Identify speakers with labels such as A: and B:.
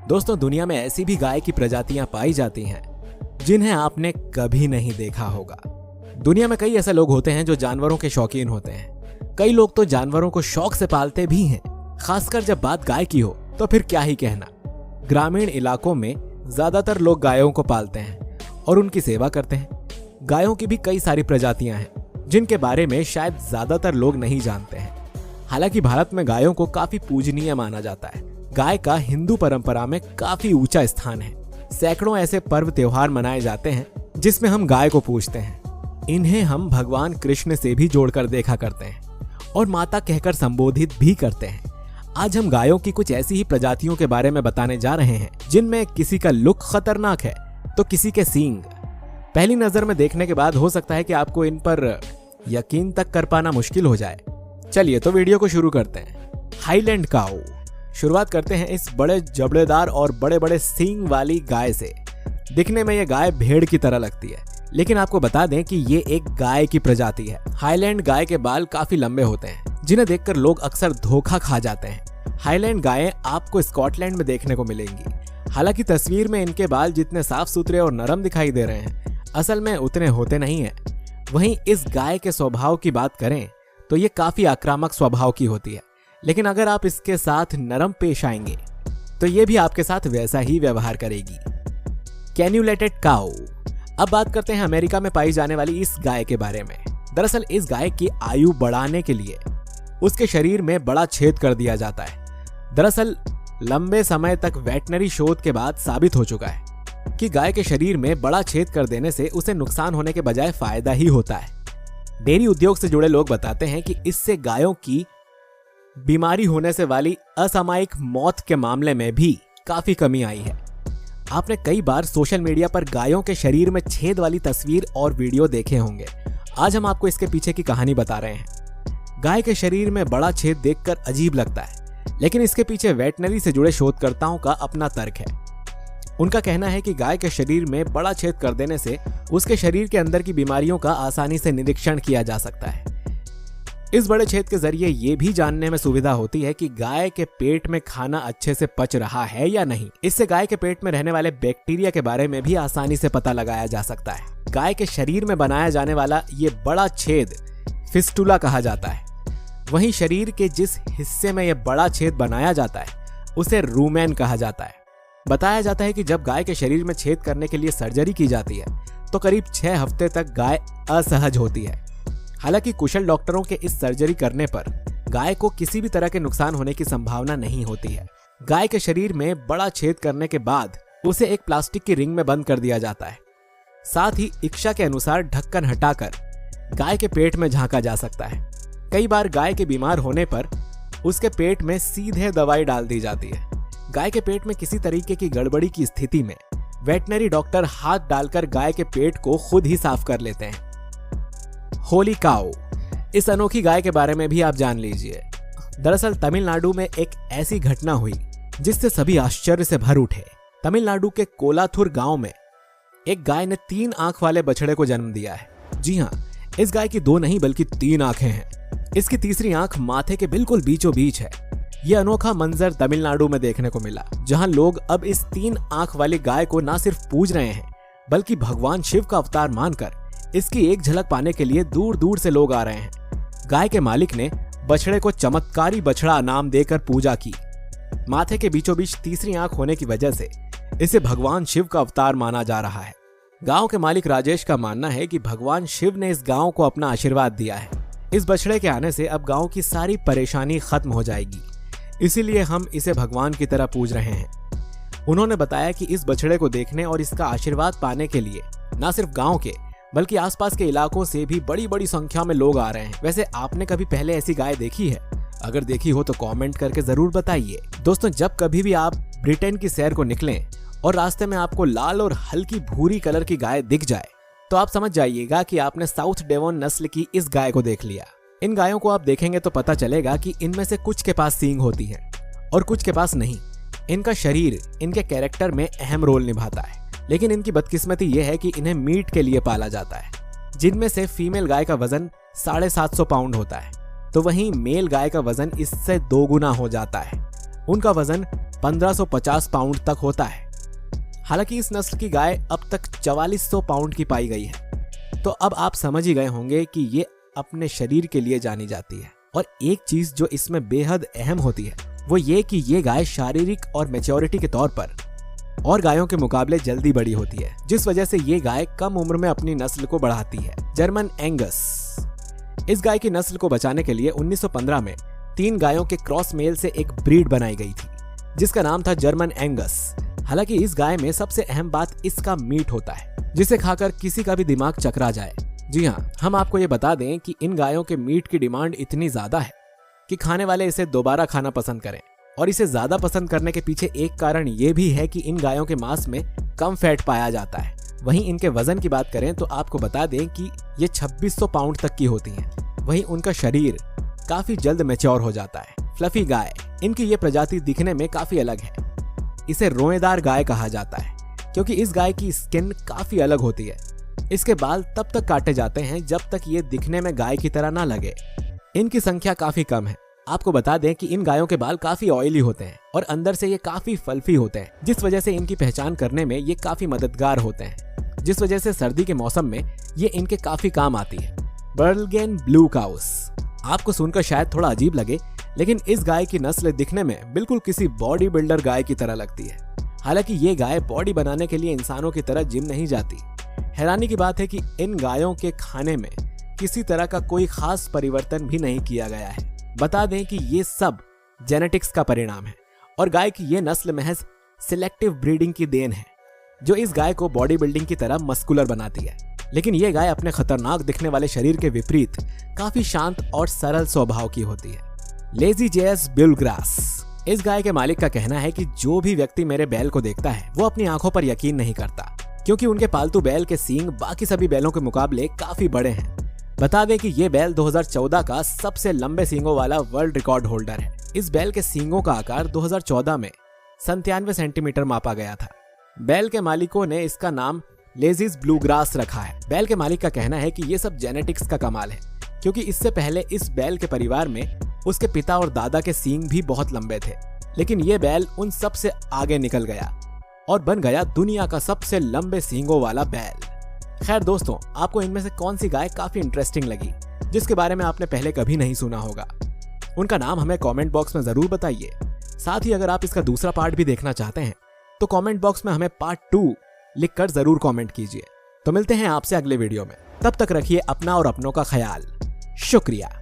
A: दोस्तों, दुनिया में ऐसी भी गाय की प्रजातियां पाई जाती हैं जिन्हें आपने कभी नहीं देखा होगा। दुनिया में कई ऐसे लोग होते हैं जो जानवरों के शौकीन होते हैं। कई लोग तो जानवरों को शौक से पालते भी हैं। खासकर जब बात गाय की हो तो फिर क्या ही कहना। ग्रामीण इलाकों में ज्यादातर लोग गायों को पालते हैं और उनकी सेवा करते हैं। गायों की भी कई सारी प्रजातियां हैं जिनके बारे में शायद ज्यादातर लोग नहीं जानते हैं। हालांकि भारत में गायों को काफी पूजनीय माना जाता है। गाय का हिंदू परंपरा में काफी ऊंचा स्थान है। सैकड़ों ऐसे पर्व त्योहार मनाए जाते हैं जिसमें हम गाय को पूजते हैं। इन्हें हम भगवान कृष्ण से भी जोड़कर देखा करते हैं और माता कहकर संबोधित भी करते हैं। आज हम गायों की कुछ ऐसी ही प्रजातियों के बारे में बताने जा रहे हैं जिनमें किसी का लुक खतरनाक है तो किसी के सींग। पहली नजर में देखने के बाद हो सकता है कि आपको इन पर यकीन तक कर पाना मुश्किल हो जाए। चलिए तो वीडियो को शुरू करते हैं। हाईलैंड काऊ। शुरुआत करते हैं इस बड़े जबड़ेदार और बड़े बड़े सींग वाली गाय से। दिखने में ये गाय भेड़ की तरह लगती है, लेकिन आपको बता दें कि ये एक गाय की प्रजाति है। हाईलैंड गाय के बाल काफी लंबे होते हैं जिन्हें देखकर लोग अक्सर धोखा खा जाते हैं। हाईलैंड गायें आपको स्कॉटलैंड में देखने को मिलेंगी। हालांकि तस्वीर में इनके बाल जितने साफ सुथरे और नरम दिखाई दे रहे हैं, असल में उतने होते नहीं हैं। वहीं इस गाय के स्वभाव की बात करें तो ये काफी आक्रामक स्वभाव की होती है, लेकिन अगर आप इसके साथ नरम पेश आएंगे तो ये भी आपके साथ वैसा ही व्यवहार करेगी। कैन्युलेटेड काऊ। अब बात करते हैं अमेरिका में पाई जाने वाली इस गाय के बारे में। दरअसल इस गाय की आयु बढ़ाने के लिए उसके शरीर में बड़ा छेद कर दिया जाता है। दरअसल लंबे समय तक वेटनरी शोध के बाद साबित हो चुका है कि गाय के शरीर में बड़ा छेद कर देने से उसे नुकसान होने के बजाय फायदा ही होता है। डेयरी उद्योग से जुड़े लोग बताते हैं कि इससे गायों की बीमारी होने से वाली असामयिक मौत के मामले में भी काफी कमी आई है। आपने कई बार सोशल मीडिया पर गायों के शरीर में छेद वाली तस्वीर और वीडियो देखे होंगे। आज हम आपको इसके पीछे की कहानी बता रहे हैं। गाय के शरीर में बड़ा छेद देखकर अजीब लगता है, लेकिन इसके पीछे वेटनरी से जुड़े शोधकर्ताओं का अपना तर्क है। उनका कहना है कि गाय के शरीर में बड़ा छेद कर देने से उसके शरीर के अंदर की बीमारियों का आसानी से निरीक्षण किया जा सकता है। इस बड़े छेद के जरिए ये भी जानने में सुविधा होती है कि गाय के पेट में खाना अच्छे से पच रहा है या नहीं। इससे गाय के पेट में रहने वाले बैक्टीरिया के बारे में भी आसानी से पता लगाया जा सकता है। गाय के शरीर में बनाया जाने वाला ये बड़ा छेद फिस्टुला कहा जाता है। वहीं शरीर के जिस हिस्से में यह बड़ा छेद बनाया जाता है उसे रूमेन कहा जाता है। बताया जाता है कि जब गाय के शरीर में छेद करने के लिए सर्जरी की जाती है तो करीब 6 हफ्ते तक गाय असहज होती है। हालांकि कुशल डॉक्टरों के इस सर्जरी करने पर गाय को किसी भी तरह के नुकसान होने की संभावना नहीं होती है। गाय के शरीर में बड़ा छेद करने के बाद उसे एक प्लास्टिक की रिंग में बंद कर दिया जाता है। साथ ही इच्छा के अनुसार ढक्कन हटाकर गाय के पेट में झांका जा सकता है। कई बार गाय के बीमार होने पर उसके पेट में सीधे दवाई डाल दी जाती है। गाय के पेट में किसी तरीके की गड़बड़ी की स्थिति में वेटनरी डॉक्टर हाथ डालकर गाय के पेट को खुद ही साफ कर लेते हैं। होली काऊ। इस अनोखी गाय के बारे में भी आप जान लीजिए। दरअसल तमिलनाडु में एक ऐसी घटना हुई जिससे सभी आश्चर्य से भर उठे। तमिलनाडु के कोलाथुर गांव में एक गाय ने 3 आंख वाले बछड़े को जन्म दिया है। जी हाँ, इस गाय की 2 नहीं बल्कि 3 आंखें हैं। इसकी तीसरी आंख माथे के बिल्कुल बीचों बीच है। यह अनोखा मंजर तमिलनाडु में देखने को मिला, जहां लोग अब इस 3 आंख वाली गाय को न सिर्फ पूज रहे हैं बल्कि भगवान शिव का अवतार मानकर इसकी एक झलक पाने के लिए दूर दूर से लोग आ रहे हैं। गाय के मालिक ने बछड़े को चमत्कारी बछड़ा नाम देकर पूजा की। माथे के बीचों बीच तीसरी आंख होने की वजह से इसे भगवान शिव का अवतार माना जा रहा है। गांव के मालिक राजेश का मानना है कि भगवान शिव ने इस गांव को अपना आशीर्वाद दिया है। इस बछड़े के आने से अब गांव की सारी परेशानी खत्म हो जाएगी, इसीलिए हम इसे भगवान की तरह पूज रहे हैं। उन्होंने बताया कि इस बछड़े को देखने और इसका आशीर्वाद पाने के लिए न सिर्फ गांव के बल्कि आसपास के इलाकों से भी बड़ी बड़ी संख्या में लोग आ रहे हैं। वैसे आपने कभी पहले ऐसी गाय देखी है? अगर देखी हो तो कमेंट करके जरूर बताइए। दोस्तों, जब कभी भी आप ब्रिटेन की सैर को निकलें और रास्ते में आपको लाल और हल्की भूरी कलर की गाय दिख जाए तो आप समझ जाइएगा कि आपने साउथ डेवोन नस्ल की इस गाय को देख लिया। इन गायों को आप देखेंगे तो पता चलेगा कि इनमें से कुछ के पास सींग होती है और कुछ के पास नहीं। इनका शरीर इनके कैरेक्टर में अहम रोल निभाता है, लेकिन इनकी बदकिस्मती यह है कि इन्हें मीट के लिए पाला जाता है। जिनमें से फीमेल गाय का वजन 750 पाउंड होता है, तो वहीं मेल गाय का वजन इससे 2 गुना हो जाता है। उनका वजन 1550 पाउंड तक होता है। हालांकि इस नस्ल की गाय अब तक 4400 पाउंड की पाई गई है। तो अब आप समझ ही गए होंगे कि ये अपने शरीर के लिए जानी जाती है। और एक चीज जो इसमें बेहद अहम होती है वो ये कि ये गाय शारीरिक और मैच्योरिटी के तौर पर और गायों के मुकाबले जल्दी बड़ी होती है, जिस वजह से ये गाय कम उम्र में अपनी नस्ल को बढ़ाती है। German Angus. इस गाय की नस्ल को बचाने के लिए 1915 में 3 गायों के क्रॉस मेल से एक ब्रीड बनाई गई थी जिसका नाम था जर्मन एंगस। हालांकि इस गाय में सबसे अहम बात इसका मीट होता है, जिसे खाकर किसी का भी दिमाग चकरा जाए। जी हाँ, हम आपको ये बता दें कि इन गायों के मीट की डिमांड इतनी ज्यादा है कि खाने वाले इसे दोबारा खाना पसंद करें। और इसे ज्यादा पसंद करने के पीछे एक कारण ये भी है कि इन गायों के मांस में कम फैट पाया जाता है। वहीं इनके वजन की बात करें तो आपको बता दें कि ये 2600 पाउंड तक की होती हैं। वहीं उनका शरीर काफी जल्द मैच्योर हो जाता है। फ्लफी गाय। इनकी ये प्रजाति दिखने में काफी अलग है। इसे रोएदार गाय कहा जाता है क्योंकि इस गाय की स्किन काफी अलग होती है। इसके बाल तब तक काटे जाते हैं जब तक ये दिखने में गाय की तरह ना लगे। इनकी संख्या काफी कम है। आपको बता दें कि इन गायों के बाल काफी ऑयली होते हैं और अंदर से ये काफी फल्फी होते हैं, जिस वजह से इनकी पहचान करने में ये काफी मददगार होते हैं, जिस वजह से सर्दी के मौसम में ये इनके काफी काम आती है। बर्लगेन ब्लू काउस। आपको सुनकर शायद थोड़ा अजीब लगे, लेकिन इस गाय की नस्ल दिखने में बिल्कुल किसी बॉडी बिल्डर गाय की तरह लगती है। हालांकि ये गाय बॉडी बनाने के लिए इंसानों की तरह जिम नहीं जाती। हैरानी की बात है कि इन गायों के खाने में किसी तरह का कोई खास परिवर्तन भी नहीं किया गया है। बता दें कि ये सब जेनेटिक्स का परिणाम है और गाय की ये नस्ल महज सिलेक्टिव ब्रीडिंग की देन है, जो इस गाय को बॉडी बिल्डिंग की तरह मस्कुलर बनाती है। लेकिन ये गाय अपने खतरनाक दिखने वाले शरीर के विपरीत काफी शांत और सरल स्वभाव की होती है। लेजी जेस बुलग्रास। इस गाय के मालिक का कहना है कि जो भी व्यक्ति मेरे बैल को देखता है वो अपनी आंखों पर यकीन नहीं करता, क्योंकि उनके पालतू बैल के सींग बाकी सभी बैलों के मुकाबले काफी बड़े हैं। बता दें कि ये बैल 2014 का सबसे लंबे सींगों वाला वर्ल्ड रिकॉर्ड होल्डर है। इस बैल के सींगों का आकार 2014 में 97 सेंटीमीटर मापा गया था। बैल के मालिकों ने इसका नाम लेजिस ब्लूग्रास रखा है। बैल के मालिक का कहना है कि ये सब जेनेटिक्स का कमाल है, क्योंकि इससे पहले इस बैल के परिवार में उसके पिता और दादा के सींग भी बहुत लंबे थे, लेकिन ये बैल उन सब से आगे निकल गया और बन गया दुनिया का सबसे लंबे सींगों वाला बैल। खैर दोस्तों, आपको इनमें से कौन सी गाय काफी इंटरेस्टिंग लगी, जिसके बारे में आपने पहले कभी नहीं सुना होगा? उनका नाम हमें कमेंट बॉक्स में जरूर बताइए। साथ ही अगर आप इसका दूसरा पार्ट भी देखना चाहते हैं तो कमेंट बॉक्स में हमें पार्ट 2 लिखकर जरूर कमेंट कीजिए। तो मिलते हैं आपसे अगले वीडियो में। तब तक रखिए अपना और अपनों का ख्याल। शुक्रिया।